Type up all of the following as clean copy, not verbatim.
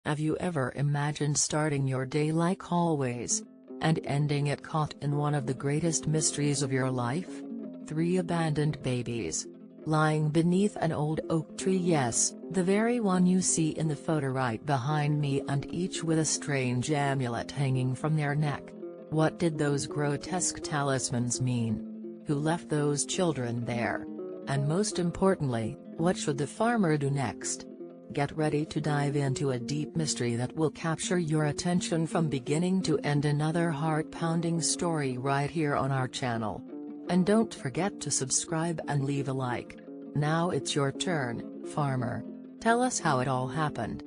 Have you ever imagined starting your day like always, and ending it caught in one of the greatest mysteries of your life? 3 abandoned babies. Lying beneath an old oak tree, yes, the very one you see in the photo right behind me, and each with a strange amulet hanging from their neck. What did those grotesque talismans mean? Who left those children there? And most importantly, what should the farmer do next? Get ready to dive into a deep mystery that will capture your attention from beginning to end. Another heart-pounding story right here on our channel. And don't forget to subscribe and leave a like. Now it's your turn, farmer. Tell us how it all happened.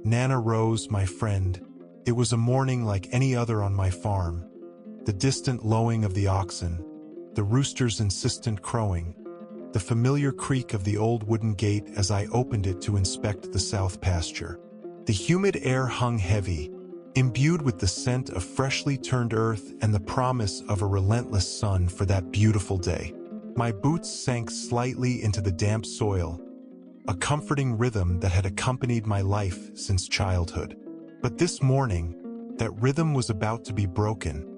Nana Rose, my friend. It was a morning like any other on my farm. The distant lowing of the oxen, the rooster's insistent crowing, the familiar creak of the old wooden gate as I opened it to inspect the south pasture. The humid air hung heavy, imbued with the scent of freshly turned earth and the promise of a relentless sun for that beautiful day. My boots sank slightly into the damp soil, a comforting rhythm that had accompanied my life since childhood. But this morning, that rhythm was about to be broken,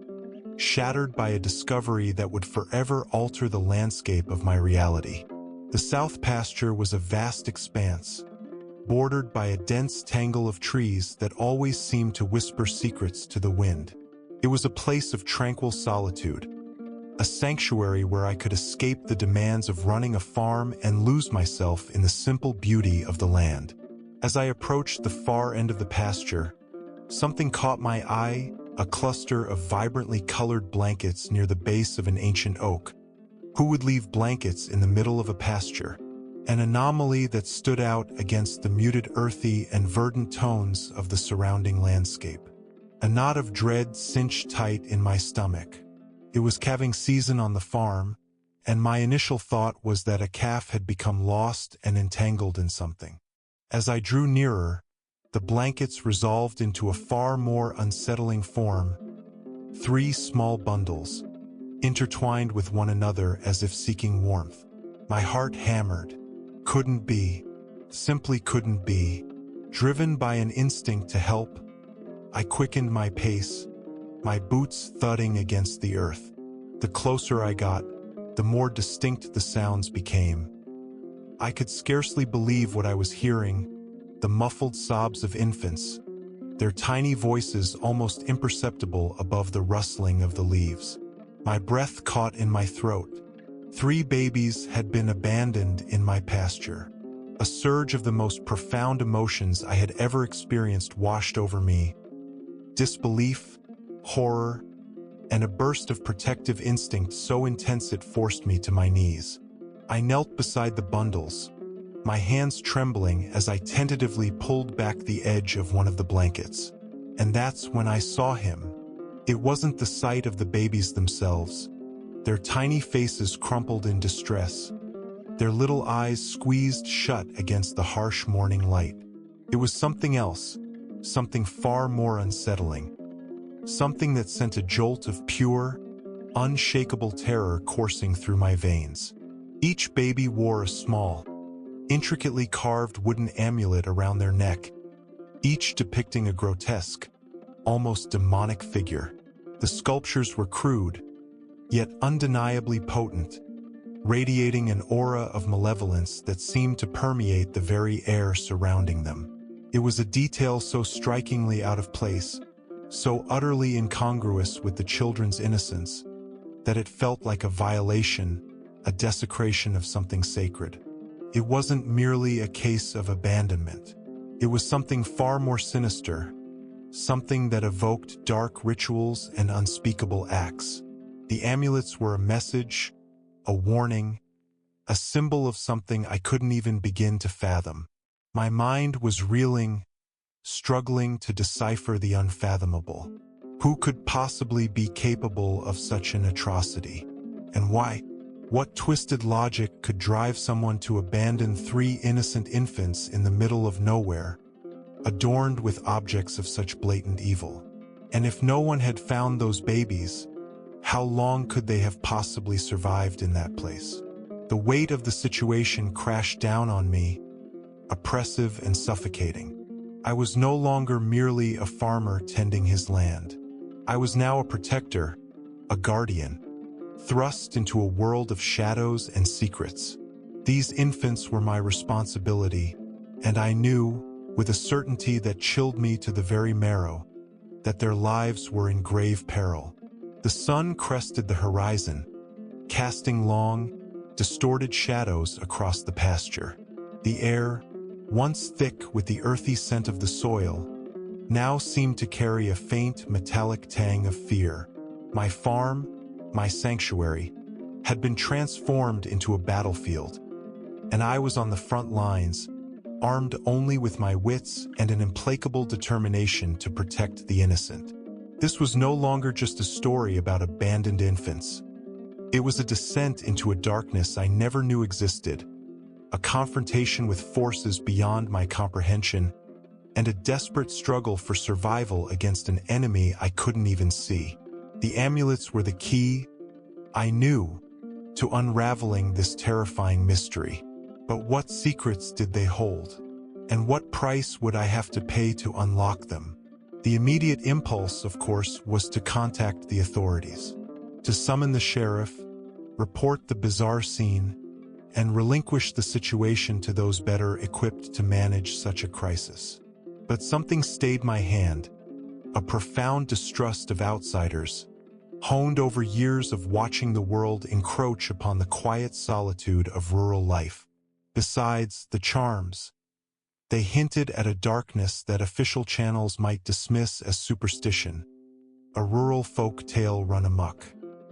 shattered by a discovery that would forever alter the landscape of my reality. The south pasture was a vast expanse, bordered by a dense tangle of trees that always seemed to whisper secrets to the wind. It was a place of tranquil solitude, a sanctuary where I could escape the demands of running a farm and lose myself in the simple beauty of the land. As I approached the far end of the pasture, something caught my eye, a cluster of vibrantly colored blankets near the base of an ancient oak. Who would leave blankets in the middle of a pasture? An anomaly that stood out against the muted earthy and verdant tones of the surrounding landscape. A knot of dread cinched tight in my stomach. It was calving season on the farm, and my initial thought was that a calf had become lost and entangled in something. As I drew nearer, the blankets resolved into a far more unsettling form. 3 small bundles, intertwined with one another as if seeking warmth. My heart hammered. Couldn't be. Simply couldn't be. Driven by an instinct to help, I quickened my pace, my boots thudding against the earth. The closer I got, the more distinct the sounds became. I could scarcely believe what I was hearing. The muffled sobs of infants, their tiny voices almost imperceptible above the rustling of the leaves. My breath caught in my throat. 3 babies had been abandoned in my pasture. A surge of the most profound emotions I had ever experienced washed over me. Disbelief, horror, and a burst of protective instinct so intense it forced me to my knees. I knelt beside the bundles, my hands trembling as I tentatively pulled back the edge of one of the blankets. And that's when I saw him. It wasn't the sight of the babies themselves, their tiny faces crumpled in distress, their little eyes squeezed shut against the harsh morning light. It was something else, something far more unsettling, something that sent a jolt of pure, unshakable terror coursing through my veins. Each baby wore a small, intricately carved wooden amulet around their neck, each depicting a grotesque, almost demonic figure. The sculptures were crude, yet undeniably potent, radiating an aura of malevolence that seemed to permeate the very air surrounding them. It was a detail so strikingly out of place, so utterly incongruous with the children's innocence, that it felt like a violation, a desecration of something sacred. It wasn't merely a case of abandonment. It was something far more sinister, something that evoked dark rituals and unspeakable acts. The amulets were a message, a warning, a symbol of something I couldn't even begin to fathom. My mind was reeling, struggling to decipher the unfathomable. Who could possibly be capable of such an atrocity? And why? What twisted logic could drive someone to abandon 3 innocent infants in the middle of nowhere, adorned with objects of such blatant evil? And if no one had found those babies, how long could they have possibly survived in that place? The weight of the situation crashed down on me, oppressive and suffocating. I was no longer merely a farmer tending his land. I was now a protector, a guardian, thrust into a world of shadows and secrets. These infants were my responsibility, and I knew, with a certainty that chilled me to the very marrow, that their lives were in grave peril. The sun crested the horizon, casting long, distorted shadows across the pasture. The air, once thick with the earthy scent of the soil, now seemed to carry a faint metallic tang of fear. My farm, my sanctuary, had been transformed into a battlefield, and I was on the front lines, armed only with my wits and an implacable determination to protect the innocent. This was no longer just a story about abandoned infants. It was a descent into a darkness I never knew existed, a confrontation with forces beyond my comprehension, and a desperate struggle for survival against an enemy I couldn't even see. The amulets were the key, I knew, to unraveling this terrifying mystery. But what secrets did they hold? And what price would I have to pay to unlock them? The immediate impulse, of course, was to contact the authorities, to summon the sheriff, report the bizarre scene, and relinquish the situation to those better equipped to manage such a crisis. But something stayed my hand, a profound distrust of outsiders, honed over years of watching the world encroach upon the quiet solitude of rural life. Besides the charms, they hinted at a darkness that official channels might dismiss as superstition, a rural folk tale run amok.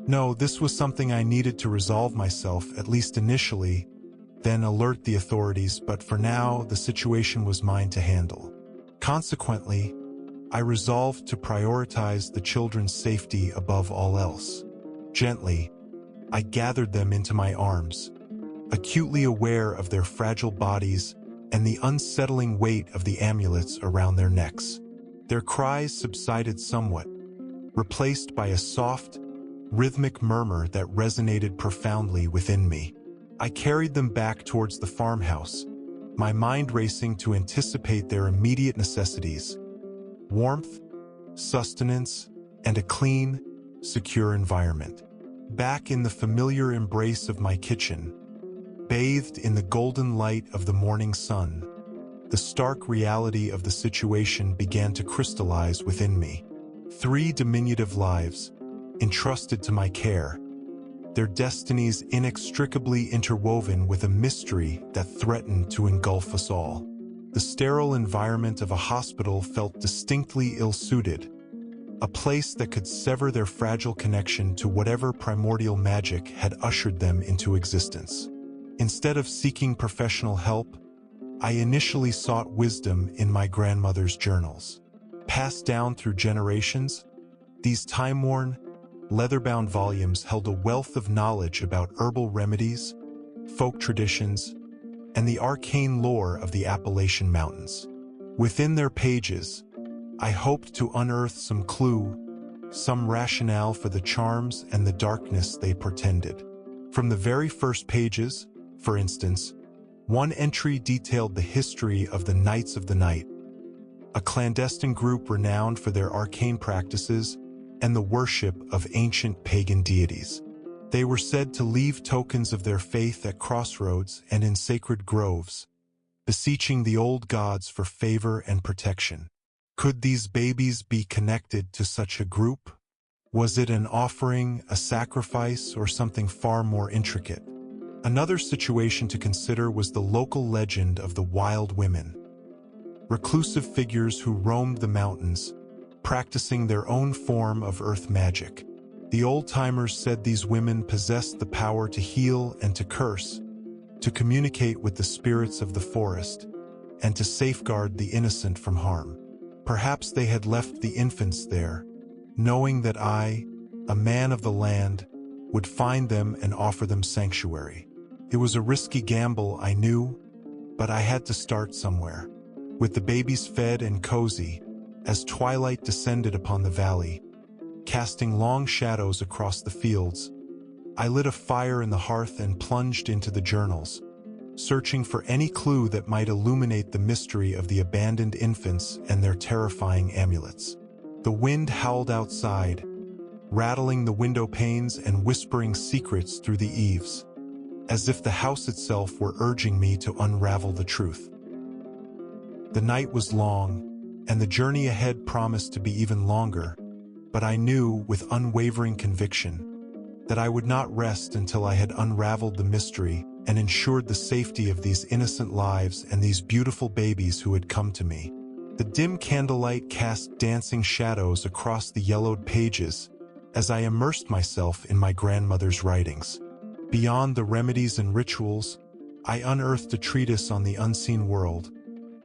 No, this was something I needed to resolve myself, at least initially, then alert the authorities, but for now, the situation was mine to handle. Consequently, I resolved to prioritize the children's safety above all else. Gently, I gathered them into my arms, acutely aware of their fragile bodies and the unsettling weight of the amulets around their necks. Their cries subsided somewhat, replaced by a soft, rhythmic murmur that resonated profoundly within me. I carried them back towards the farmhouse, my mind racing to anticipate their immediate necessities: warmth, sustenance, and a clean, secure environment. Back in the familiar embrace of my kitchen, bathed in the golden light of the morning sun, the stark reality of the situation began to crystallize within me. 3 diminutive lives, entrusted to my care, their destinies inextricably interwoven with a mystery that threatened to engulf us all. The sterile environment of a hospital felt distinctly ill-suited, a place that could sever their fragile connection to whatever primordial magic had ushered them into existence. Instead of seeking professional help, I initially sought wisdom in my grandmother's journals. Passed down through generations, these time-worn, leather-bound volumes held a wealth of knowledge about herbal remedies, folk traditions, and the arcane lore of the Appalachian Mountains. Within their pages, I hoped to unearth some clue, some rationale for the charms and the darkness they portended. From the very first pages, for instance, one entry detailed the history of the Knights of the Night, a clandestine group renowned for their arcane practices and the worship of ancient pagan deities. They were said to leave tokens of their faith at crossroads and in sacred groves, beseeching the old gods for favor and protection. Could these babies be connected to such a group? Was it an offering, a sacrifice, or something far more intricate? Another situation to consider was the local legend of the Wild Women, reclusive figures who roamed the mountains, practicing their own form of earth magic. The old-timers said these women possessed the power to heal and to curse, to communicate with the spirits of the forest, and to safeguard the innocent from harm. Perhaps they had left the infants there, knowing that I, a man of the land, would find them and offer them sanctuary. It was a risky gamble, I knew, but I had to start somewhere. With the babies fed and cozy, as twilight descended upon the valley, casting long shadows across the fields, I lit a fire in the hearth and plunged into the journals, searching for any clue that might illuminate the mystery of the abandoned infants and their terrifying amulets. The wind howled outside, rattling the window panes and whispering secrets through the eaves, as if the house itself were urging me to unravel the truth. The night was long, and the journey ahead promised to be even longer, but I knew with unwavering conviction that I would not rest until I had unraveled the mystery and ensured the safety of these innocent lives and these beautiful babies who had come to me. The dim candlelight cast dancing shadows across the yellowed pages as I immersed myself in my grandmother's writings. Beyond the remedies and rituals, I unearthed a treatise on the unseen world,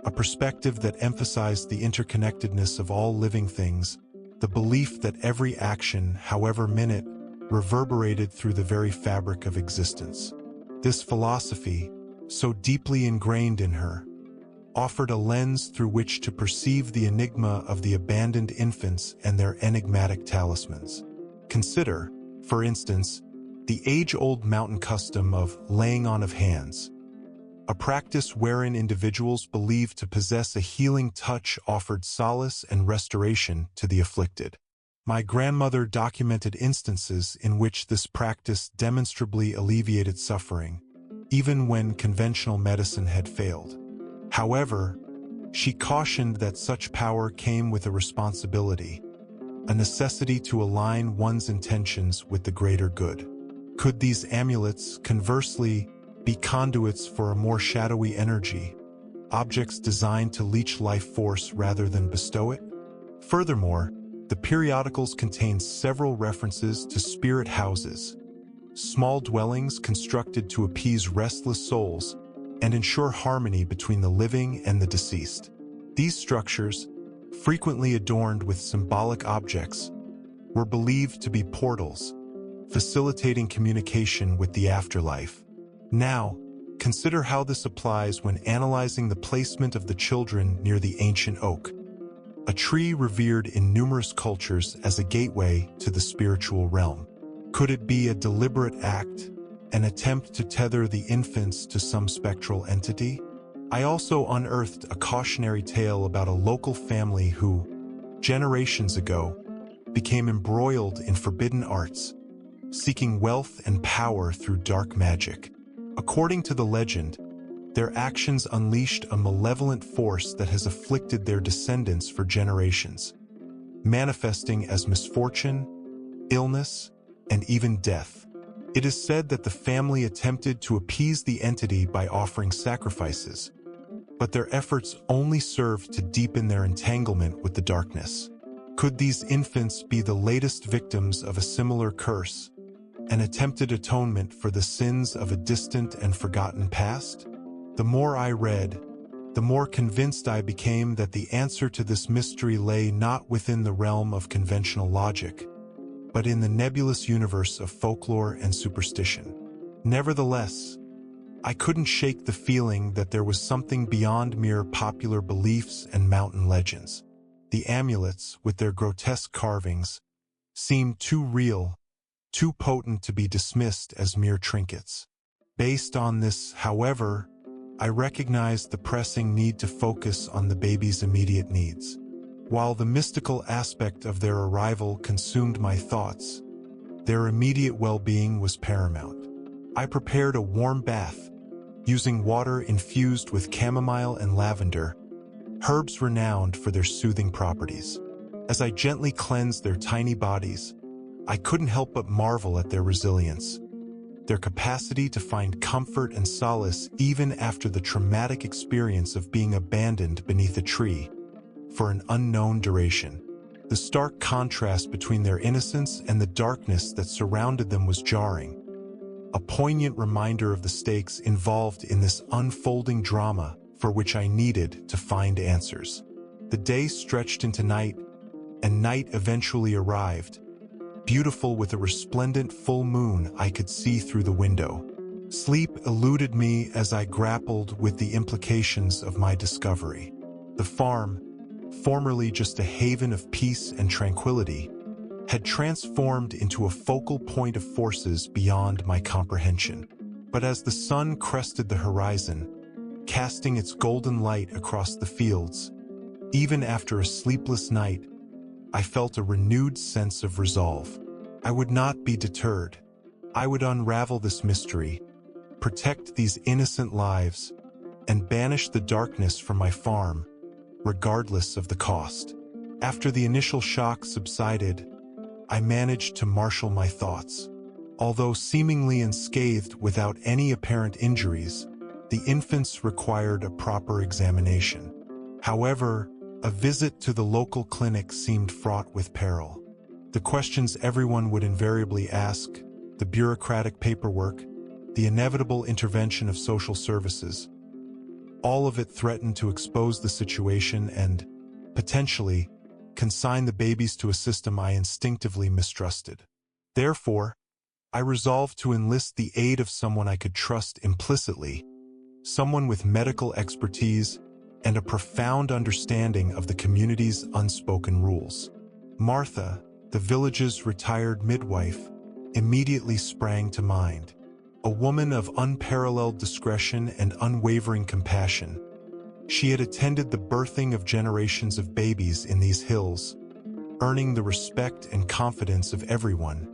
a perspective that emphasized the interconnectedness of all living things, the belief that every action, however minute, reverberated through the very fabric of existence. This philosophy, so deeply ingrained in her, offered a lens through which to perceive the enigma of the abandoned infants and their enigmatic talismans. Consider, for instance, the age-old mountain custom of laying on of hands, a practice wherein individuals believed to possess a healing touch offered solace and restoration to the afflicted. My grandmother documented instances in which this practice demonstrably alleviated suffering, even when conventional medicine had failed. However, she cautioned that such power came with a responsibility, a necessity to align one's intentions with the greater good. Could these amulets, conversely, be conduits for a more shadowy energy, objects designed to leech life force rather than bestow it? Furthermore, the periodicals contain several references to spirit houses, small dwellings constructed to appease restless souls and ensure harmony between the living and the deceased. These structures, frequently adorned with symbolic objects, were believed to be portals, facilitating communication with the afterlife. Now, consider how this applies when analyzing the placement of the children near the ancient oak, a tree revered in numerous cultures as a gateway to the spiritual realm. Could it be a deliberate act, an attempt to tether the infants to some spectral entity? I also unearthed a cautionary tale about a local family who, generations ago, became embroiled in forbidden arts, seeking wealth and power through dark magic. According to the legend, their actions unleashed a malevolent force that has afflicted their descendants for generations, manifesting as misfortune, illness, and even death. It is said that the family attempted to appease the entity by offering sacrifices, but their efforts only served to deepen their entanglement with the darkness. Could these infants be the latest victims of a similar curse, an attempted atonement for the sins of a distant and forgotten past? The more I read, the more convinced I became that the answer to this mystery lay not within the realm of conventional logic, but in the nebulous universe of folklore and superstition. Nevertheless, I couldn't shake the feeling that there was something beyond mere popular beliefs and mountain legends. The amulets, with their grotesque carvings, seemed too real, too potent to be dismissed as mere trinkets. Based on this, however, I recognized the pressing need to focus on the baby's immediate needs. While the mystical aspect of their arrival consumed my thoughts, their immediate well-being was paramount. I prepared a warm bath, using water infused with chamomile and lavender, herbs renowned for their soothing properties. As I gently cleansed their tiny bodies, I couldn't help but marvel at their resilience, their capacity to find comfort and solace even after the traumatic experience of being abandoned beneath a tree for an unknown duration. The stark contrast between their innocence and the darkness that surrounded them was jarring, a poignant reminder of the stakes involved in this unfolding drama for which I needed to find answers. The day stretched into night, and night eventually arrived, beautiful with a resplendent full moon I could see through the window. Sleep eluded me as I grappled with the implications of my discovery. The farm, formerly just a haven of peace and tranquility, had transformed into a focal point of forces beyond my comprehension. But as the sun crested the horizon, casting its golden light across the fields, even after a sleepless night, I felt a renewed sense of resolve. I would not be deterred. I would unravel this mystery, protect these innocent lives, and banish the darkness from my farm, regardless of the cost. After the initial shock subsided, I managed to marshal my thoughts. Although seemingly unscathed without any apparent injuries, the infants required a proper examination. However, a visit to the local clinic seemed fraught with peril. The questions everyone would invariably ask, the bureaucratic paperwork, the inevitable intervention of social services, all of it threatened to expose the situation and, potentially, consign the babies to a system I instinctively mistrusted. Therefore, I resolved to enlist the aid of someone I could trust implicitly, someone with medical expertise and a profound understanding of the community's unspoken rules. Martha, the village's retired midwife, immediately sprang to mind. A woman of unparalleled discretion and unwavering compassion. She had attended the birthing of generations of babies in these hills, earning the respect and confidence of everyone,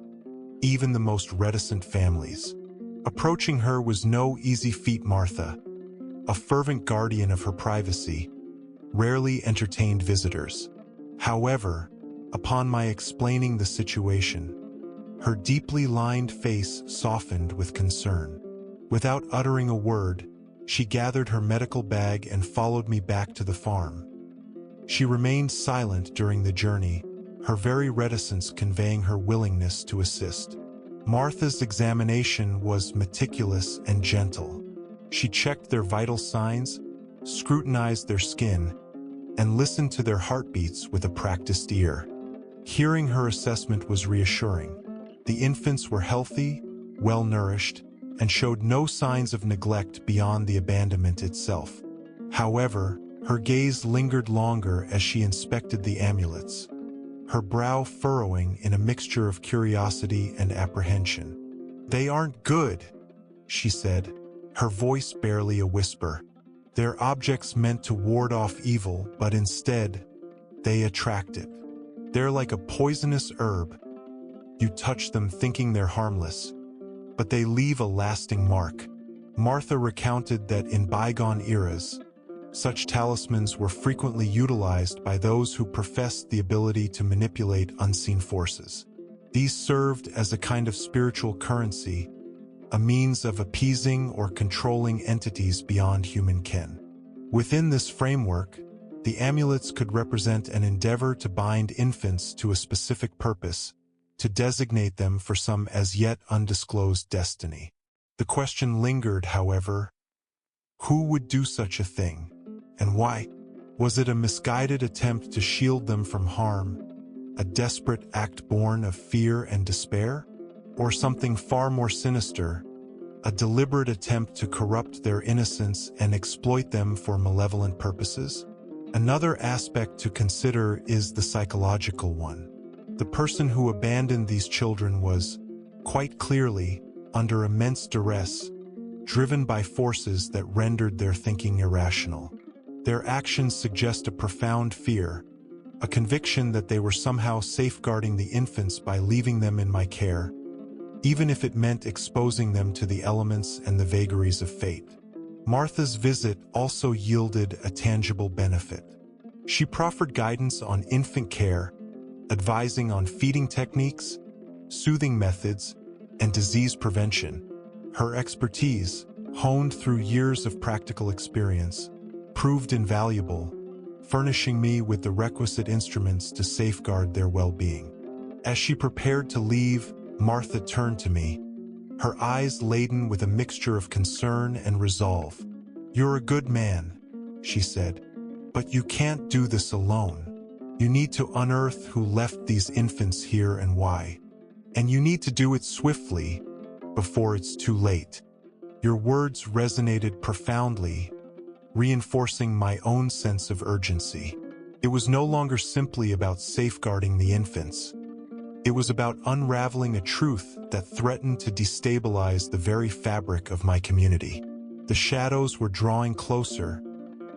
even the most reticent families. Approaching her was no easy feat. Martha, a fervent guardian of her privacy, rarely entertained visitors. However, upon my explaining the situation, her deeply lined face softened with concern. Without uttering a word, she gathered her medical bag and followed me back to the farm. She remained silent during the journey, her very reticence conveying her willingness to assist. Martha's examination was meticulous and gentle. She checked their vital signs, scrutinized their skin, and listened to their heartbeats with a practiced ear. Hearing her assessment was reassuring. The infants were healthy, well-nourished, and showed no signs of neglect beyond the abandonment itself. However, her gaze lingered longer as she inspected the amulets, her brow furrowing in a mixture of curiosity and apprehension. "They aren't good," she said, her voice barely a whisper. "They're objects meant to ward off evil, but instead, they attract it. They're like a poisonous herb. You touch them thinking they're harmless, but they leave a lasting mark." Martha recounted that in bygone eras, such talismans were frequently utilized by those who professed the ability to manipulate unseen forces. These served as a kind of spiritual currency, a means of appeasing or controlling entities beyond human ken. Within this framework, the amulets could represent an endeavor to bind infants to a specific purpose, to designate them for some as yet undisclosed destiny. The question lingered, however, who would do such a thing, and why? Was it a misguided attempt to shield them from harm, a desperate act born of fear and despair? Or something far more sinister, a deliberate attempt to corrupt their innocence and exploit them for malevolent purposes? Another aspect to consider is the psychological one. The person who abandoned these children was, quite clearly, under immense duress, driven by forces that rendered their thinking irrational. Their actions suggest a profound fear, a conviction that they were somehow safeguarding the infants by leaving them in my care, even if it meant exposing them to the elements and the vagaries of fate. Martha's visit also yielded a tangible benefit. She proffered guidance on infant care, advising on feeding techniques, soothing methods, and disease prevention. Her expertise, honed through years of practical experience, proved invaluable, furnishing me with the requisite instruments to safeguard their well-being. As she prepared to leave, Martha turned to me, her eyes laden with a mixture of concern and resolve. "You're a good man," she said, "but you can't do this alone. You need to unearth who left these infants here and why. And you need to do it swiftly, before it's too late." Your words resonated profoundly, reinforcing my own sense of urgency. It was no longer simply about safeguarding the infants. It was about unraveling a truth that threatened to destabilize the very fabric of my community. The shadows were drawing closer,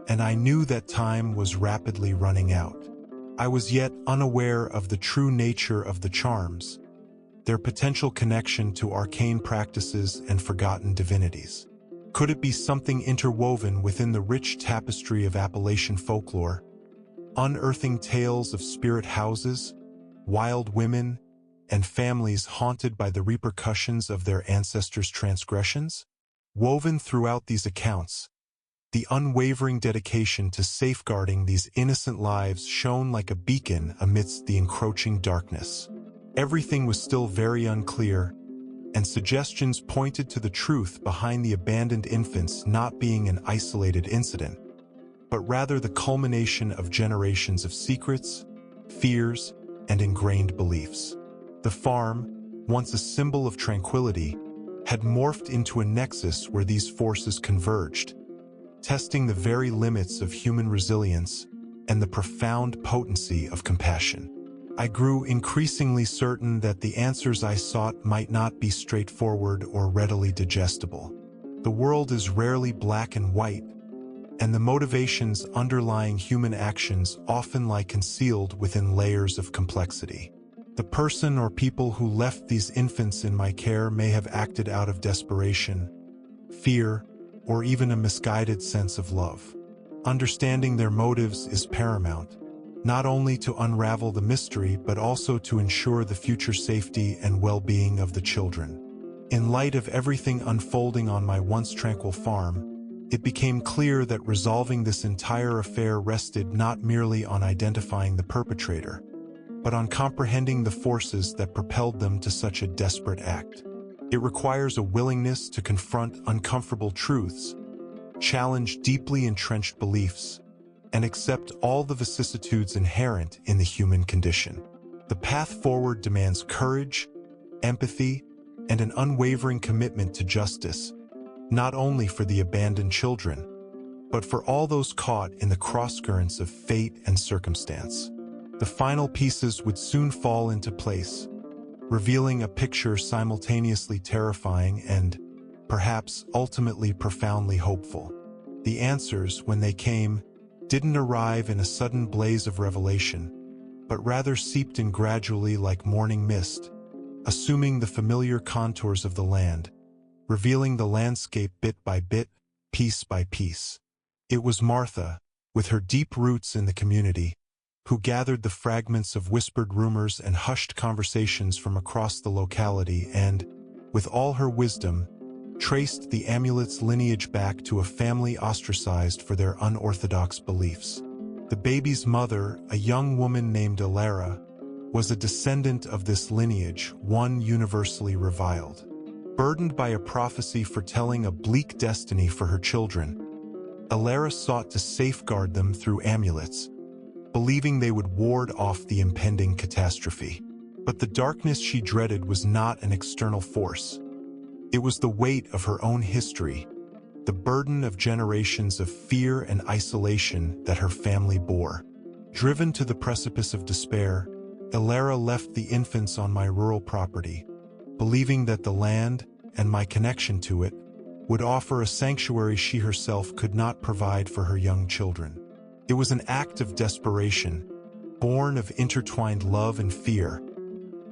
and I knew that time was rapidly running out. I was yet unaware of the true nature of the charms, their potential connection to arcane practices and forgotten divinities. Could it be something interwoven within the rich tapestry of Appalachian folklore, unearthing tales of spirit houses, wild women, and families haunted by the repercussions of their ancestors' transgressions? Woven throughout these accounts, the unwavering dedication to safeguarding these innocent lives shone like a beacon amidst the encroaching darkness. Everything was still very unclear, and suggestions pointed to the truth behind the abandoned infants not being an isolated incident, but rather the culmination of generations of secrets, fears, and ingrained beliefs. The farm, once a symbol of tranquility, had morphed into a nexus where these forces converged, testing the very limits of human resilience and the profound potency of compassion. I grew increasingly certain that the answers I sought might not be straightforward or readily digestible. The world is rarely black and white, and the motivations underlying human actions often lie concealed within layers of complexity. The person or people who left these infants in my care may have acted out of desperation, fear, or even a misguided sense of love. Understanding their motives is paramount, not only to unravel the mystery but also to ensure the future safety and well-being of the children. In light of everything unfolding on my once tranquil farm, it became clear that resolving this entire affair rested not merely on identifying the perpetrator, but on comprehending the forces that propelled them to such a desperate act. It requires a willingness to confront uncomfortable truths, challenge deeply entrenched beliefs, and accept all the vicissitudes inherent in the human condition. The path forward demands courage, empathy, and an unwavering commitment to justice, not only for the abandoned children, but for all those caught in the crosscurrents of fate and circumstance. The final pieces would soon fall into place, revealing a picture simultaneously terrifying and, perhaps, ultimately profoundly hopeful. The answers, when they came, didn't arrive in a sudden blaze of revelation, but rather seeped in gradually like morning mist, assuming the familiar contours of the land, revealing the landscape bit by bit, piece by piece. It was Martha, with her deep roots in the community, who gathered the fragments of whispered rumors and hushed conversations from across the locality and, with all her wisdom, traced the amulet's lineage back to a family ostracized for their unorthodox beliefs. The baby's mother, a young woman named Alara, was a descendant of this lineage, one universally reviled. Burdened by a prophecy foretelling a bleak destiny for her children, Alara sought to safeguard them through amulets, believing they would ward off the impending catastrophe. But the darkness she dreaded was not an external force. It was the weight of her own history, the burden of generations of fear and isolation that her family bore. Driven to the precipice of despair, Alara left the infants on my rural property, believing that the land, and my connection to it, would offer a sanctuary she herself could not provide for her young children. It was an act of desperation, born of intertwined love and fear,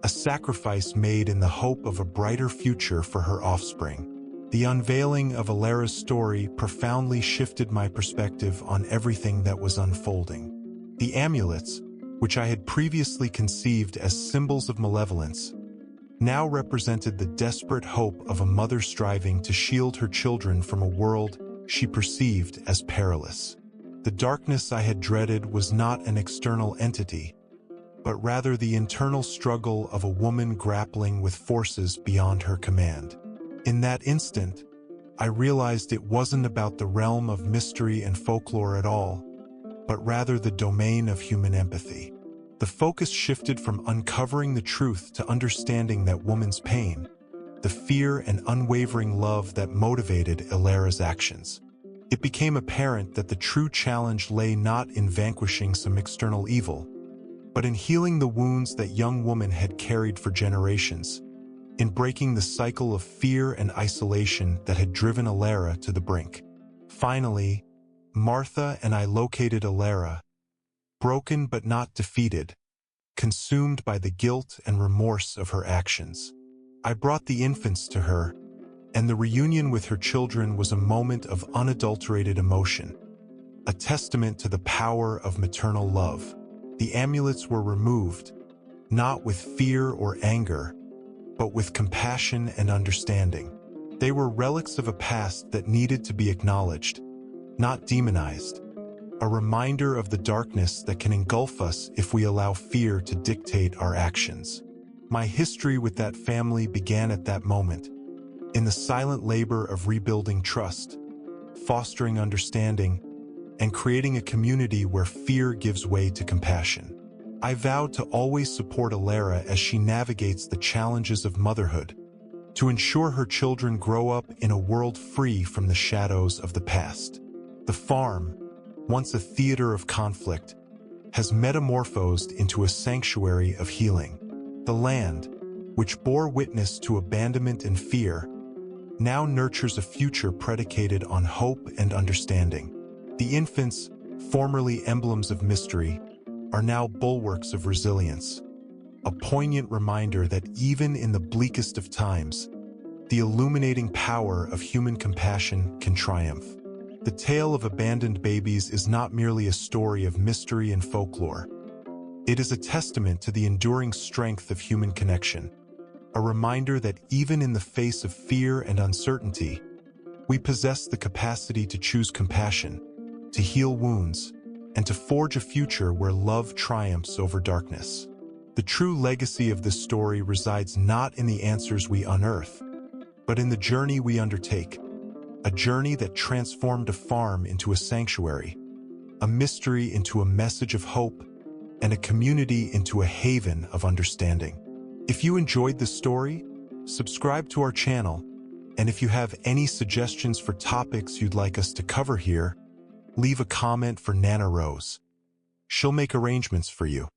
a sacrifice made in the hope of a brighter future for her offspring. The unveiling of Alara's story profoundly shifted my perspective on everything that was unfolding. The amulets, which I had previously conceived as symbols of malevolence, now represented the desperate hope of a mother striving to shield her children from a world she perceived as perilous. The darkness I had dreaded was not an external entity, but rather the internal struggle of a woman grappling with forces beyond her command. In that instant, I realized it wasn't about the realm of mystery and folklore at all, but rather the domain of human empathy. The focus shifted from uncovering the truth to understanding that woman's pain, the fear and unwavering love that motivated Alara's actions. It became apparent that the true challenge lay not in vanquishing some external evil, but in healing the wounds that young woman had carried for generations, in breaking the cycle of fear and isolation that had driven Alara to the brink. Finally, Martha and I located Alara, broken but not defeated, consumed by the guilt and remorse of her actions. I brought the infants to her, and the reunion with her children was a moment of unadulterated emotion, a testament to the power of maternal love. The amulets were removed, not with fear or anger, but with compassion and understanding. They were relics of a past that needed to be acknowledged, not demonized, a reminder of the darkness that can engulf us if we allow fear to dictate our actions. My history with that family began at that moment, in the silent labor of rebuilding trust, fostering understanding, and creating a community where fear gives way to compassion. I vowed to always support Alara as she navigates the challenges of motherhood, to ensure her children grow up in a world free from the shadows of the past. The farm, once a theater of conflict, has metamorphosed into a sanctuary of healing. The land, which bore witness to abandonment and fear, now nurtures a future predicated on hope and understanding. The infants, formerly emblems of mystery, are now bulwarks of resilience, a poignant reminder that even in the bleakest of times, the illuminating power of human compassion can triumph. The tale of abandoned babies is not merely a story of mystery and folklore. It is a testament to the enduring strength of human connection, a reminder that even in the face of fear and uncertainty, we possess the capacity to choose compassion, to heal wounds, and to forge a future where love triumphs over darkness. The true legacy of this story resides not in the answers we unearth, but in the journey we undertake, a journey that transformed a farm into a sanctuary, a mystery into a message of hope, and a community into a haven of understanding. If you enjoyed this story, subscribe to our channel, and if you have any suggestions for topics you'd like us to cover here, leave a comment for Nana Rose. She'll make arrangements for you.